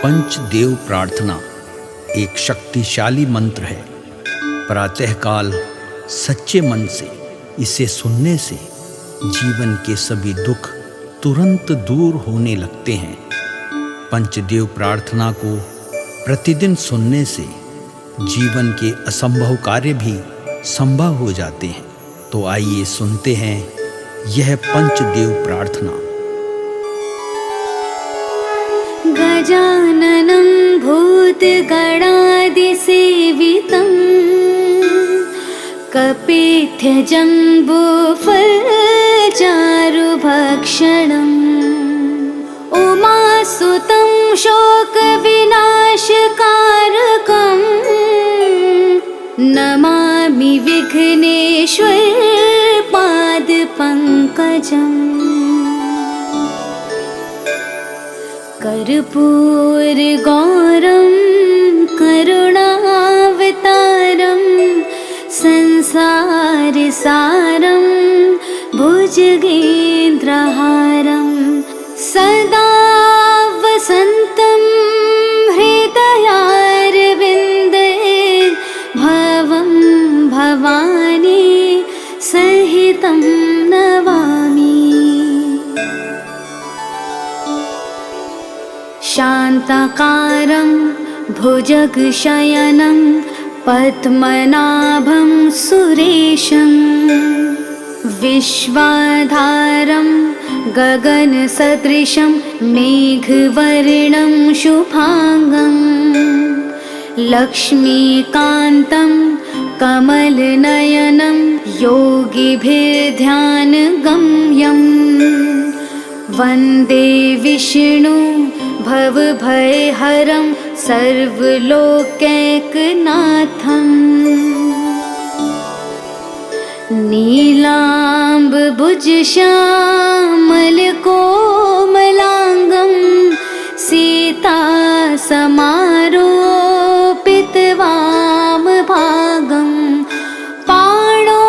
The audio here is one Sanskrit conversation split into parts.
पंचदेव प्रार्थना एक शक्तिशाली मंत्र है। प्रातःकाल सच्चे मन से इसे सुनने से जीवन के सभी दुख तुरंत दूर होने लगते हैं। पंचदेव प्रार्थना को प्रतिदिन सुनने से जीवन के असंभव कार्य भी संभव हो जाते हैं। तो आइए सुनते हैं यह पंचदेव प्रार्थना। गजाननं भूतगणादिसेवितं कपित्थजम्बूफलचारुभक्षणम् उमासुतं शोकविनाशकारकम् नमामि विघ्नेश्वर पादपङ्कजम्। कर्पूरगौरं करुणावतारं संसारसारं भुजगेन्द्रहारं सदा वसन्तं हृदयारविन्दे भवं भवानी सहितं नमामि। शान्ताकारं भुजगशयनं पद्मनाभं सुरेशं विश्वाधारं गगनसदृशं मेघवर्णं शुभांगं लक्ष्मीकान्तं कमलनयनं योगिभिर्ध्यानगम्यं वन्दे विष्णु भवभयहरं सर्वलोकैकनाथम्। नीलाम्बुजश्यामलकोमलाङ्गं सीतासमारोपितवामभागं पाणो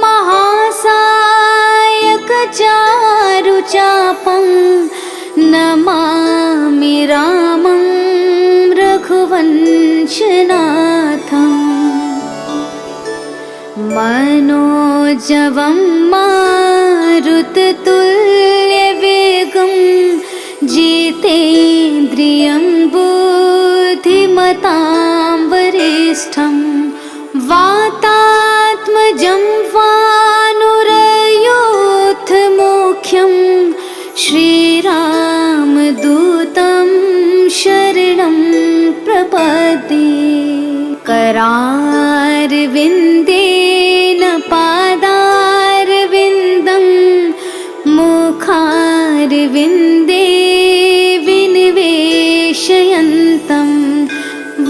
महासायकचारुचापं नमामि रामं रघुवंशनाथम्। मनोजवं मारुततुल्यवेगं जितेन्द्रियं बुद्धिमतां वरिष्ठं वातात्मजं वानुरयूथमुख्यं श्रीरामदूतं शरणं प्रपद्ये। करारविन्देन पादारविन्दं मुखारविन्दे विनिवेशयन्तं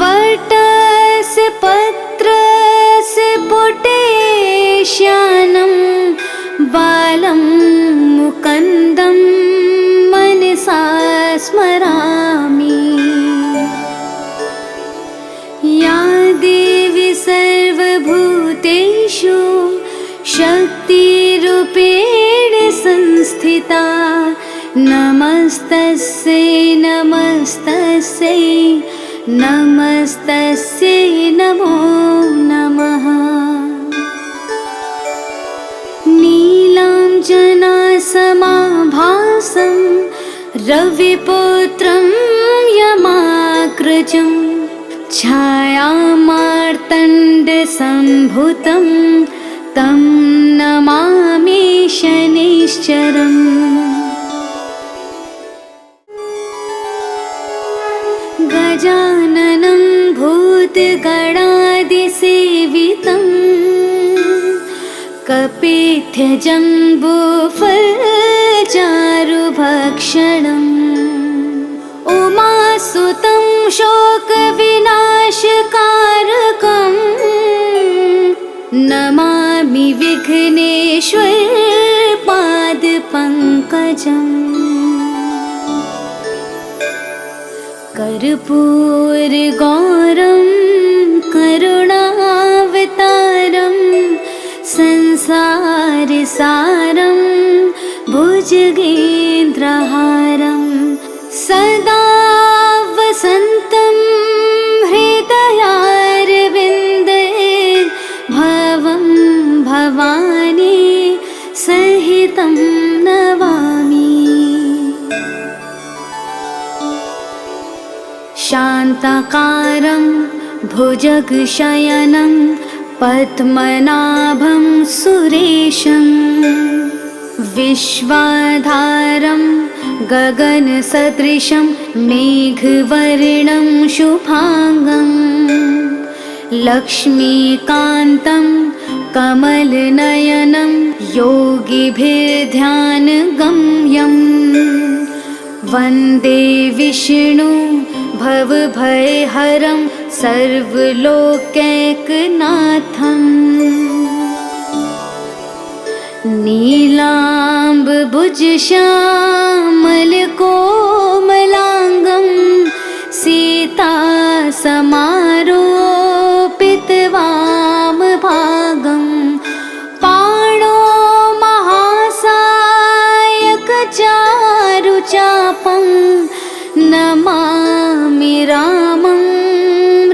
वटस्य पत्रस्य पुटेश्यानं बालं मुकुन्दं मनसा स्मरामि। या देवी सर्वभूतेषु शक्तिरूपेण संस्थिता नमस्तस्यै नमस्तस्यै नमस्तस्यै नमो नमः। नीलाञ्जनासमाभासं रविपुत्रं यमाग्रजं छायामार्तण्डसम्भुतं तं नमामि शनैश्चरम्। गजाननं भूतगणादिसेवितं कपित्थजम्बूफलचारुभक्षणम् उमासुतं शोकविनाशकारकं नमामि विघ्नेश्वर पादपङ्कजम्। कर्पूरगौरं करुणावतारं संसारसारं भुजगेन्द्रहारं सदा शान्ताकारं भुजगशयनं पद्मनाभं सुरेशं विश्वाधारं गगनसदृशं मेघवर्णं शुभांगं लक्ष्मीकान्तं कमलनयनं योगिभिर्ध्यानगम्यं वन्दे विष्णु भवभयहरं सर्वलोकैकनाथं नीलाम्बुजश्यामलकोमलाङ्गं सीतासमारोपितवामभागं पाणो महासायकचारुचापं नमामि रामं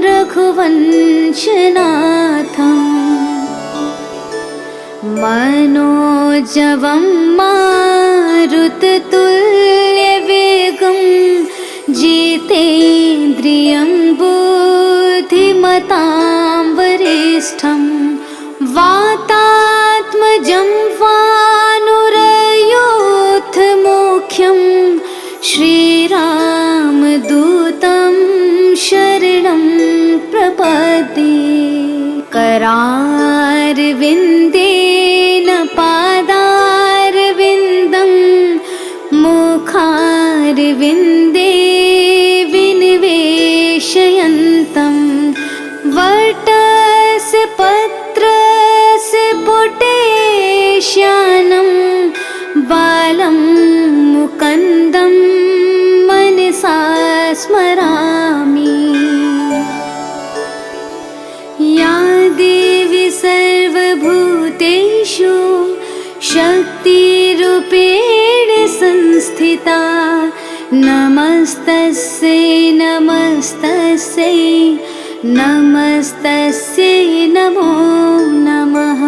रघुवंशनाथम् मनोजवं मारुततुल्यवेगं जितेन्द्रियं बुद्धिमतां वरिष्ठं वातात्मजं वानुरयोधमुख्यं श्रीरामदूतं शरणं प्रपद्ये करारविन्देन पादारविन्दं मुखारविन्दे विनिवेशयन्तं वटस्य पत्रस्य पुटेश्यानं बालं मुकुन्दं मनसा स्मरामि। या देवी सर्वभूतेषु शक्तिरूपेण संस्थिता नमस्तस्यै नमस्तस्यै नमस्तस्यै नमो नमः।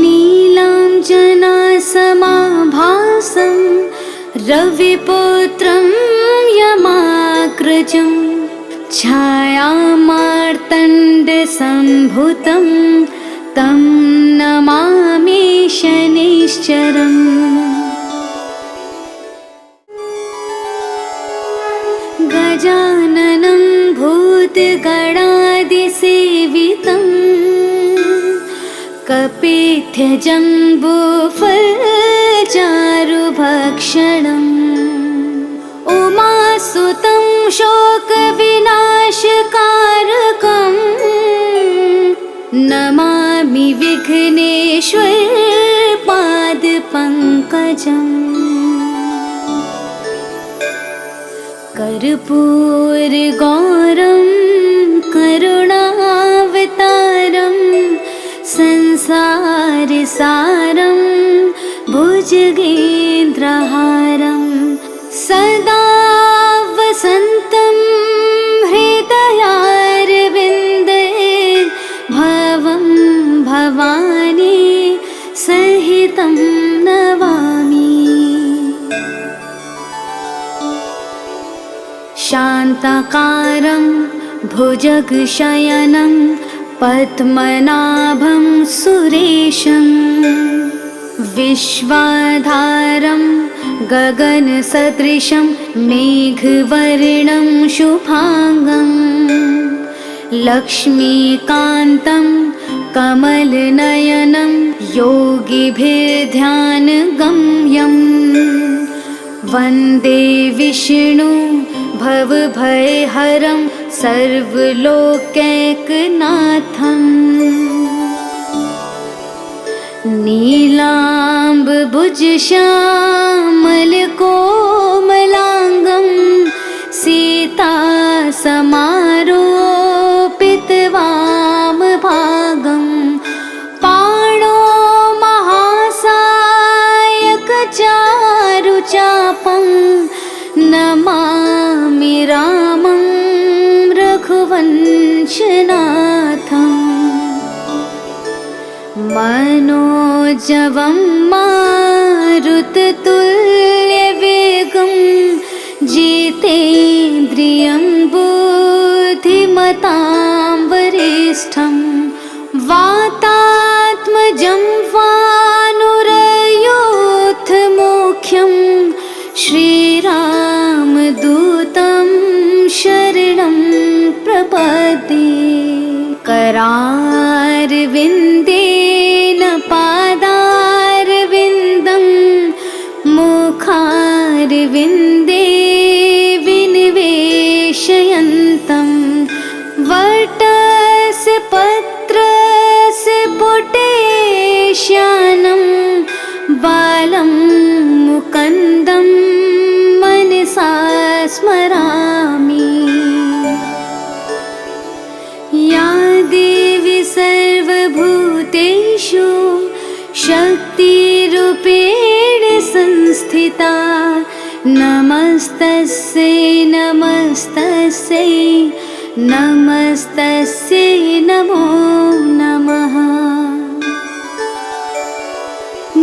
नीलाञ्जनासमाभासं रविपुत्रं यमाग्रजं छायामार्तण्डसम्भुतं तं नमामि शनैश्चरम्। गजाननं भूतगणादिसेवितं कपित्थजम्बूफलचारुभक्षणम् उमासुतं शोकविनाशकारकं नमामि विघ्नेश्वरपादपङ्कजम्। कर्पूरगौरं करुणावतारं संसारसारं भुजगेन्द्रहारं सदा वसन्तं हृदयारविन्दे भवं भवानी सहितं नमामि। शान्ताकारं भुजगशयनं पद्मनाभं सुरेशं विश्वाधारं गगनसदृशं मेघवर्णं शुभांगं लक्ष्मीकान्तं कमलनयनं योगिभिर्ध्यानगम्यं वन्दे विष्णु भवभयहरं सर्वलोकैकनाथं नीलाम्बुजश्यामलकोमलाङ्गं सीतासमारोपितवामभागं पाणो महासायकचारुचापं नमामि रामं रघुवंशनाथम् मनोजवं मारुततुल्यवेगं जिते करारविन्देन पादारविन्दं मुखारविन्दे विनिवेशयन्तं वटस्य पत्रस्य पुटेश्यानं बालं मुकुन्दं मनसा स्मरामि। या देवी सर्वभूतेषु शक्तिरूपेण संस्थिता नमस्तस्यै नमस्तस्यै नमस्तस्यै नमो नमः।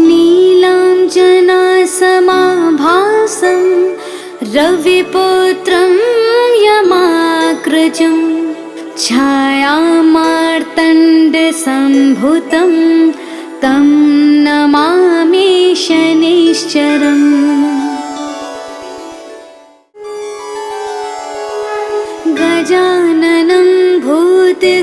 नीलाञ्जनासमाभासं रविपुत्रं यमाग्रजं छायामार्तण्डसम्भुतं तं नमामि शनैश्चरम्। गजाननं भूतगणादिसेवितं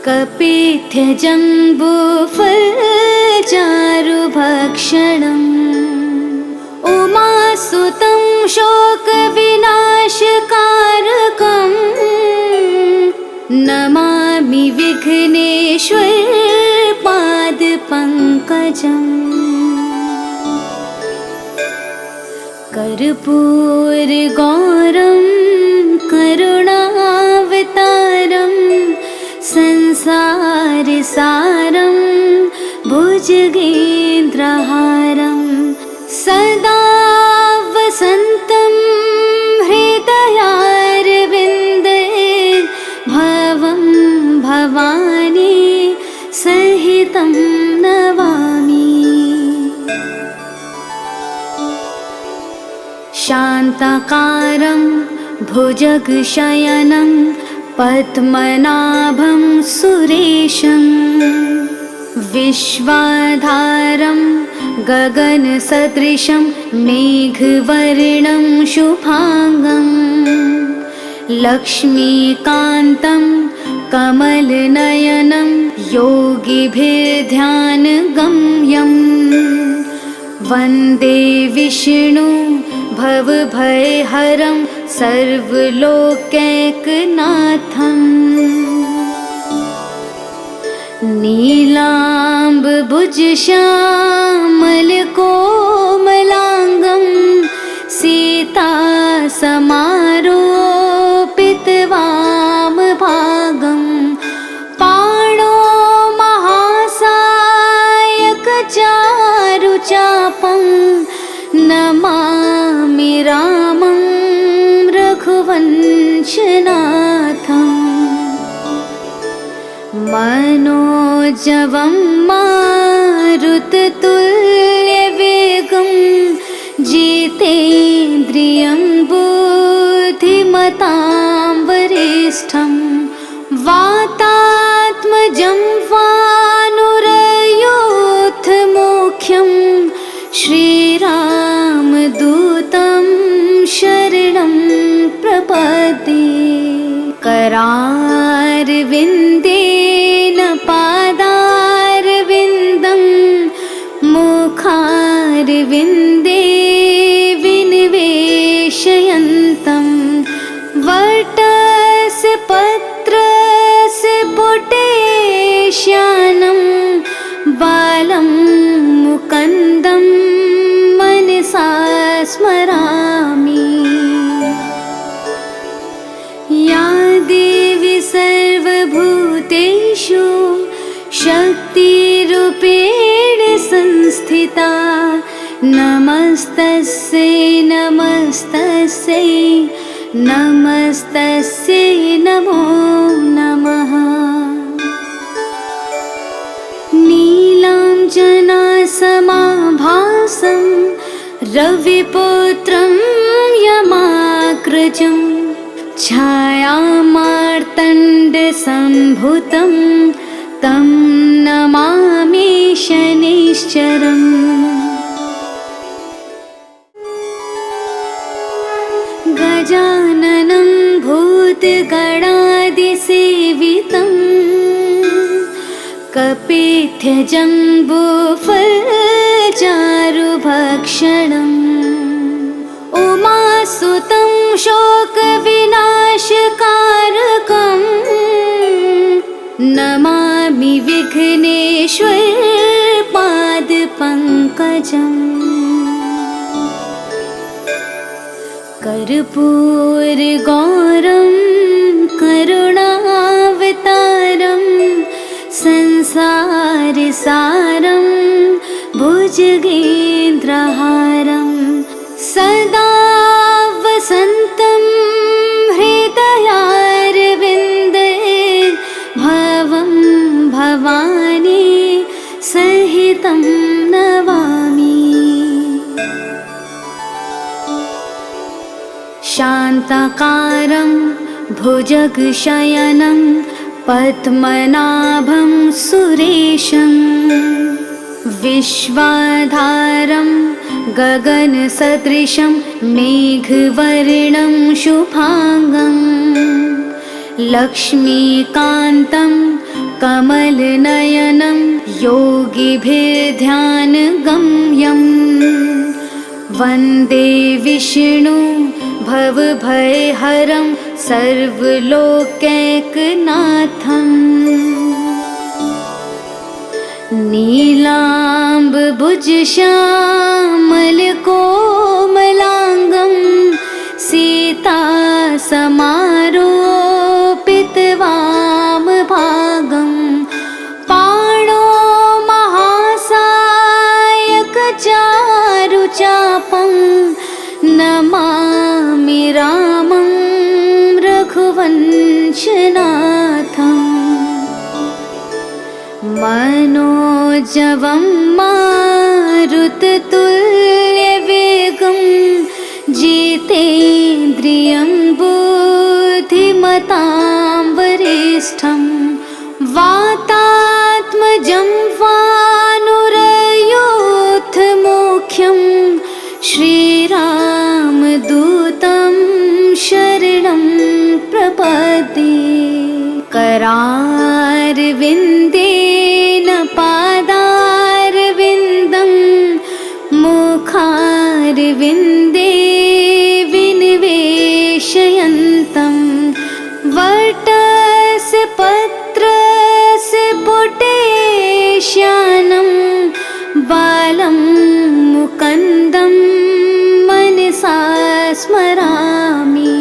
कपित्थजम्बूफलचारुभक्षणम् उमासुतं शोकविनाशकारकं नमामि विघ्नेश्वरपादपङ्कजम्। कर्पूरगौरं करुणावतारं संसारसारं भुजगेन्द्रहारं सदा वसन्तं हृदयारविन्दे भवं भवानी सहितं नमामि। शान्ताकारं भुजगशयनं पद्मनाभं सुरेशं विश्वाधारं गगनसदृशं मेघवर्णं शुभांगं लक्ष्मीकान्तं कमलनयनं योगिभिर्ध्यानगम्यं वन्दे विष्णु भवभयहरं सर्वलोकैकनाथम्। नीलाम्बुजश्यामलकोमलाङ्गं सीतासमारोपितवामभागं पाणो महासायकचारुचापं नमामि रामं रघुवंशनाथम्। मनोजवं मारुततुल्यवेगं जितेन्द्रियं बुद्धिमतां वरिष्ठं वातात्मजं वानुरयोधमुख्यं श्रीरामदूतं शरणं प्रपद्ये। करारविन्देन पादारविन्दं मुखारविन्दे विनिवेशयन्तं वटस्य पत्रस्य पुटेश्यानं बालं मुकुन्दं मनसा स्मरामि। या देवी सर्वभूतेषु शक्तिरूपेण संस्थिता नमस्तस्यै नमस्तस्यै नमस्तस्यै नमो नमः। नीलाञ्जनासमाभासं रविपुत्रं यमाग्रजं छायामार्तण्डसम्भुतं तं नमामि शनैश्चरम्। गजाननं भू कपित्यजम्बूफलचारुभक्षणम् उमासुतं शोकविनाशकारकम् नमामि विघ्नेश्वर पादपङ्कजम् कर्पूरगौरं करुणावतारं संसारसारं भुजगेन्द्रहारं सदा वसन्तं हृदयारविन्दे भवं भवानी सहितं नमामि। शान्ताकारं भुजगशयनं पद्मनाभं सुरेशं विश्वाधारं गगनसदृशं मेघवर्णं शुभांगं लक्ष्मीकान्तं कमलनयनं योगिभिर्ध्यानगम्यं वन्दे विष्णु भवभयहरं सर्वलोकैकनाथम् नीलाम्बुजश्यामलकोमलाङ्गं सीतासमारोपितवामभागं पाणो महासायकचारुचापं नमामि रामं रघुवंशनाथम् मनोजवं मारुततुल्यवेगं जितेन्द्रियं बुद्धिमतां वरिष्ठं वातात्मजं वानुरयोधमुख्यं श्रीरामदूतं शरणं प्रपद्ये। करारविन्देन पादारविन्दं मुखारविन्दे विनिवेशयन्तं वटस्य पत्रस्य पुटेश्यानं बालं मुकुन्दं मनसा स्मरामि।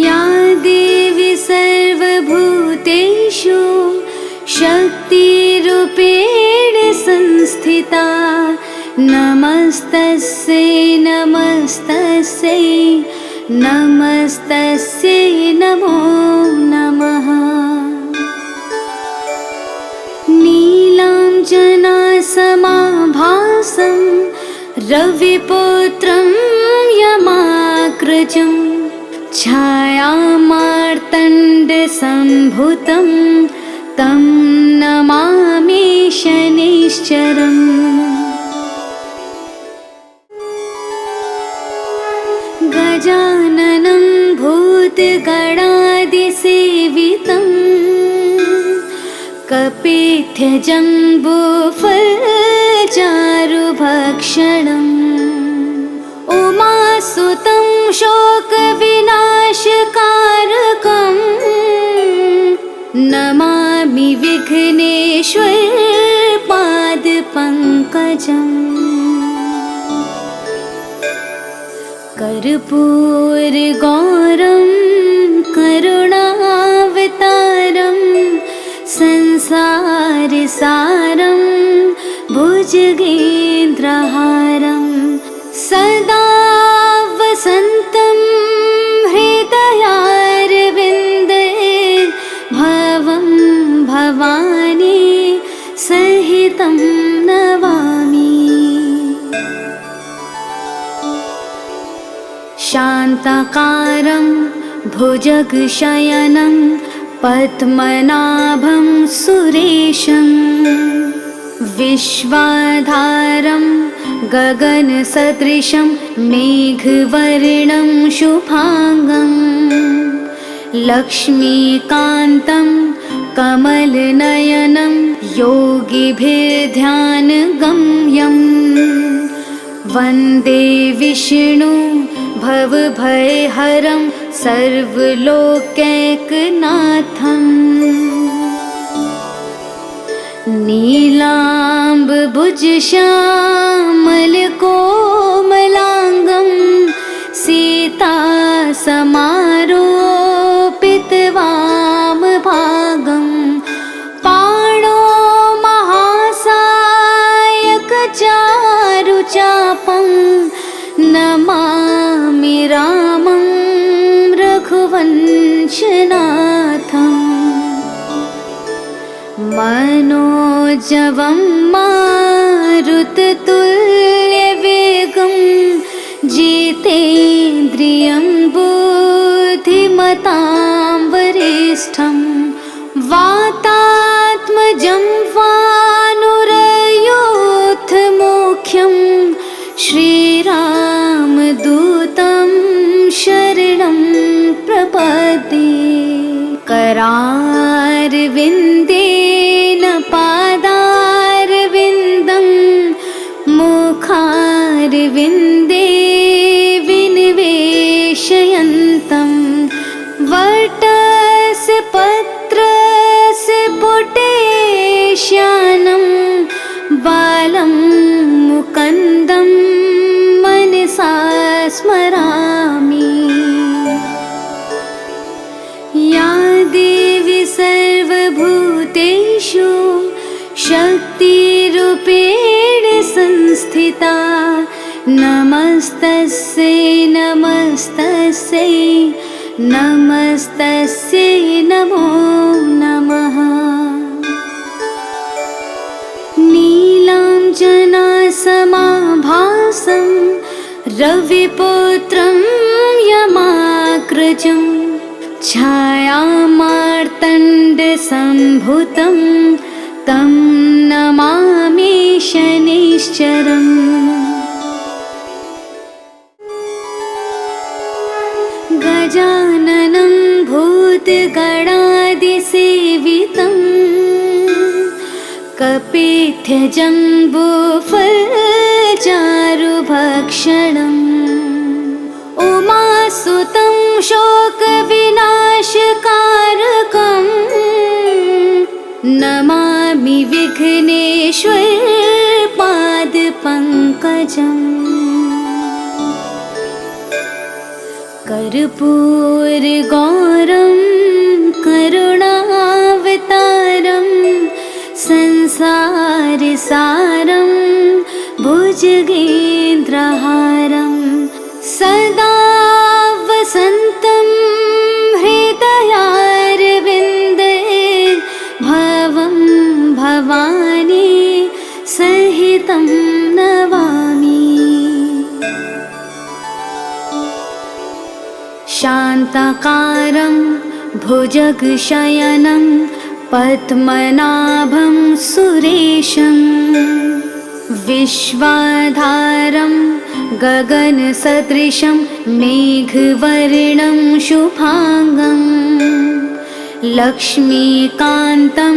या देवी सर्वभूतेषु शक्तिरूपेण संस्थिता नमस्तस्यै नमस्तस्यै नमस्तस्यै नमो नमः। नीलाञ्जनासमाभासं रविपुत्रं यमाग्रजं छायामार्तण्डसम्भुतं तं नमामि शनैश्चरम्। गजाननं भूतगणादिसेवितं कपित्यजम्बूफलचारुभक्षणम् उमासुतं शोकविनाशकारकं नमामि विघ्नेश्वर पादपङ्कजम् कर्पूरगौरं करुणावतारं संसारसारं भुजगेन्द्रहारं सदा वसन्तं हृदयारविन्दे भवं भवानी सहितं नमामि। शान्ताकारं भुजगशयनं पद्मनाभं सुरेशं विश्वाधारं गगनसदृशं मेघवर्णं शुभांगं लक्ष्मीकान्तं कमलनयनं योगिभिर्ध्यानगम्यं वन्दे विष्णु भवभयहरं सर्वलोकैकनाथम् नीलाम्बुजश्यामलकोमलाङ्गं सीतासमारोपितवामभागं पाणो महासायकचारुचापं नमामि रामं रघुवंशनाथम् मनोजवं मारुततुल्यवेगं जितेन्द्रियं बुद्धिमतां वरिष्ठं वातात्मजं वानुरयोधमुख्यं श्रीरामदूतं शरणं प्रपद्ये करारविन्देन पादारविन्दं मुखारविन्दे विनिवेशयन्तं वटस्य पत्रस्य पुटेश्यानं बालं मुकुन्दं मनसा स्मरामि। या देवी सर्वभूतेषु शक्तिरूपेण संस्थिता नमस्तस्यै नमस्तस्यै नमस्तस्यै नमो नमः। नीलाञ्जनासमाभासं रविपुत्रं यमाग्रजं छायामार्तण्डसम्भुतं तं नमामि शनैश्चरम्। गजाननं भूतगणादिसेवितं कपित्थजम्बूफलचारुभक्षणम् उमासुतं शोकविनाशकारकं नमामि विघ्नेश्वरपादपङ्कजम्। कर्पूरगौरं करुणावतारं संसारसारं भुजगेन्द्रहारं सदा वसन्तं हृदयारविन्दे भवं भवानी सहितं नमामि। शान्ताकारं भुजगशयनं पद्मनाभं सुरेशं विश्वाधारं गगनसदृशं मेघवर्णं शुभांगं लक्ष्मीकान्तं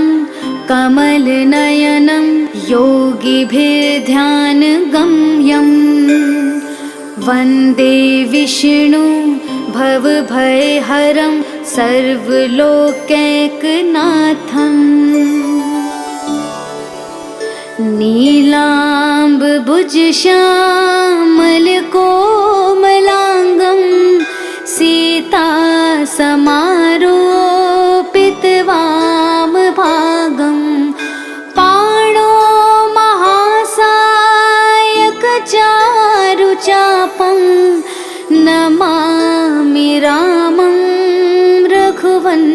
कमलनयनं योगिभिर्ध्यानगम्यं वन्दे विष्णु भवभयहरं सर्वलोकैकनाथम् नीलाम्बुजश्यामलकोमलाङ्गं सीतासमारोपितवामभागं पाणो महासायकचारुचापं नमामि रामं रघुवंशनाथम्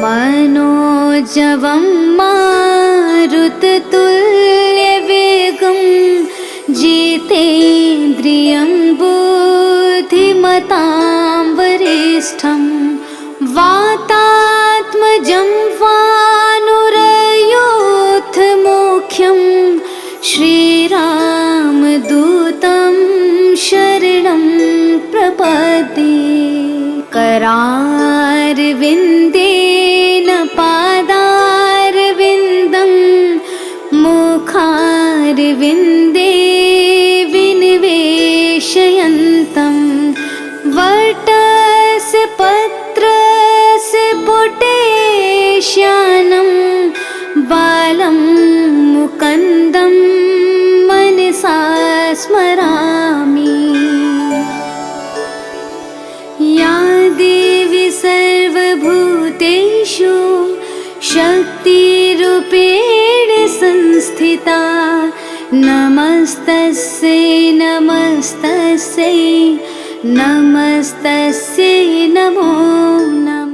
मनोजवं मारुततुल्यवेगं जितेन्द्रियं बुद्धिमतां वरिष्ठं वातात्मजं वानुरयोधमुख्यं श्रीरामदूतं शरणं प्रपद्ये। करारविन्देन पादारविन्दं मुखारविन्दे विनिवेशयन्तं वटस्य पत्रस्य पुटेश्यानं बालं मुकुन्दं मनसा स्मरामि। या देवी सर्वभूतेषु शक्तिरूपेण संस्थिता नमस्तस्यै नमस्तस्यै नमस्तस्यै नमो नमः।